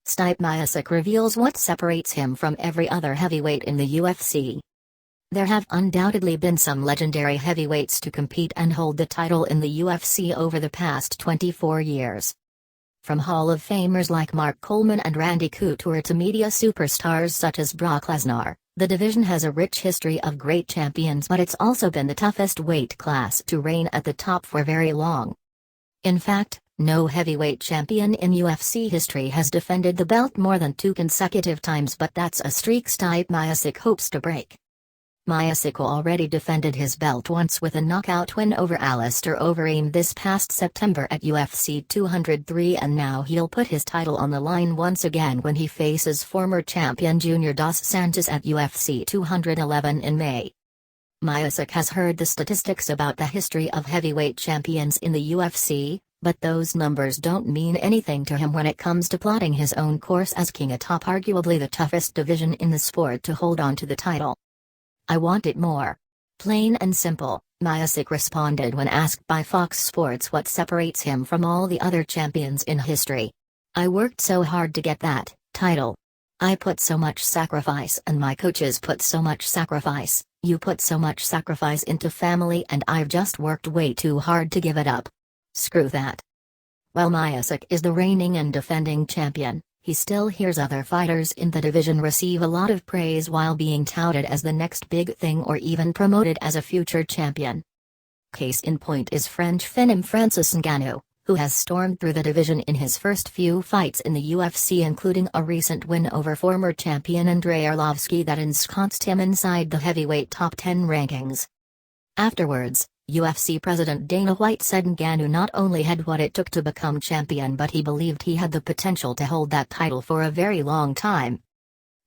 Stipe Miocic reveals what separates him from every other heavyweight in the UFC. There have undoubtedly been some legendary heavyweights to compete and hold the title in the UFC over the past 24 years. From Hall of Famers like Mark Coleman and Randy Couture to media superstars such as Brock Lesnar, the division has a rich history of great champions, but it's also been the toughest weight class to reign at the top for very long. In fact, no heavyweight champion in UFC history has defended the belt more than 2 consecutive times, but that's a streak Stipe Miocic hopes to break. Miocic already defended his belt once with a knockout win over Alistair Overeem this past September at UFC 203, and now he'll put his title on the line once again when he faces former champion Junior dos Santos at UFC 211 in May. Miocic has heard the statistics about the history of heavyweight champions in the UFC, but those numbers don't mean anything to him when it comes to plotting his own course as king atop arguably the toughest division in the sport to hold on to the title. "I want it more. Plain and simple," Miocic responded when asked by Fox Sports what separates him from all the other champions in history. "I worked so hard to get that title. I put so much sacrifice, and my coaches put so much sacrifice, you put so much sacrifice into family, and I've just worked way too hard to give it up. Screw that." While Miocic is the reigning and defending champion, he still hears other fighters in the division receive a lot of praise while being touted as the next big thing or even promoted as a future champion. Case in point is French phenom Francis Ngannou, who has stormed through the division in his first few fights in the UFC, including a recent win over former champion Andrei Arlovski that ensconced him inside the heavyweight top 10 rankings. Afterwards, UFC President Dana White said Ngannou not only had what it took to become champion, but he believed he had the potential to hold that title for a very long time.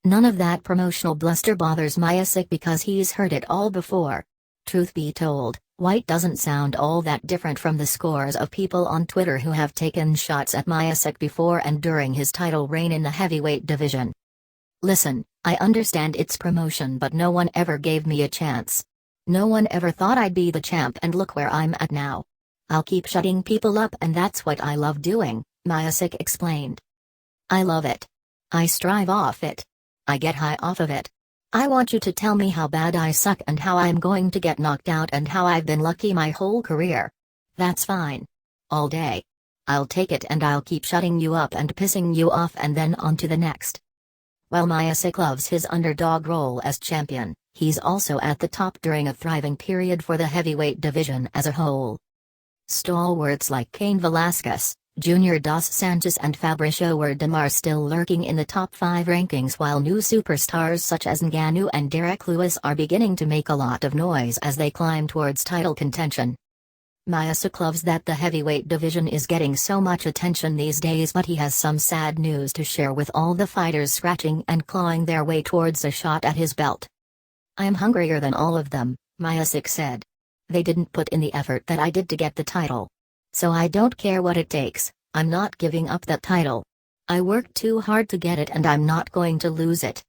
None of that promotional bluster bothers Miocic because he's heard it all before. Truth be told, White doesn't sound all that different from the scores of people on Twitter who have taken shots at Miocic before and during his title reign in the heavyweight division. "Listen, I understand it's promotion, but no one ever gave me a chance. No one ever thought I'd be the champ, and look where I'm at now. I'll keep shutting people up, and that's what I love doing," Miocic explained. "I love it. I strive off it. I get high off of it. I want you to tell me how bad I suck and how I'm going to get knocked out and how I've been lucky my whole career. That's fine. All day. I'll take it, and I'll keep shutting you up and pissing you off, and then on to the next." While Miocic loves his underdog role as champion, he's also at the top during a thriving period for the heavyweight division as a whole. Stalwarts like Cain Velasquez, Junior dos Santos and Fabricio Werdum are still lurking in the top 5 rankings, while new superstars such as Ngannou and Derek Lewis are beginning to make a lot of noise as they climb towards title contention. Miocic loves that the heavyweight division is getting so much attention these days, but he has some sad news to share with all the fighters scratching and clawing their way towards a shot at his belt. "I'm hungrier than all of them," Miocic said. "They didn't put in the effort that I did to get the title. So I don't care what it takes, I'm not giving up that title. I worked too hard to get it, and I'm not going to lose it.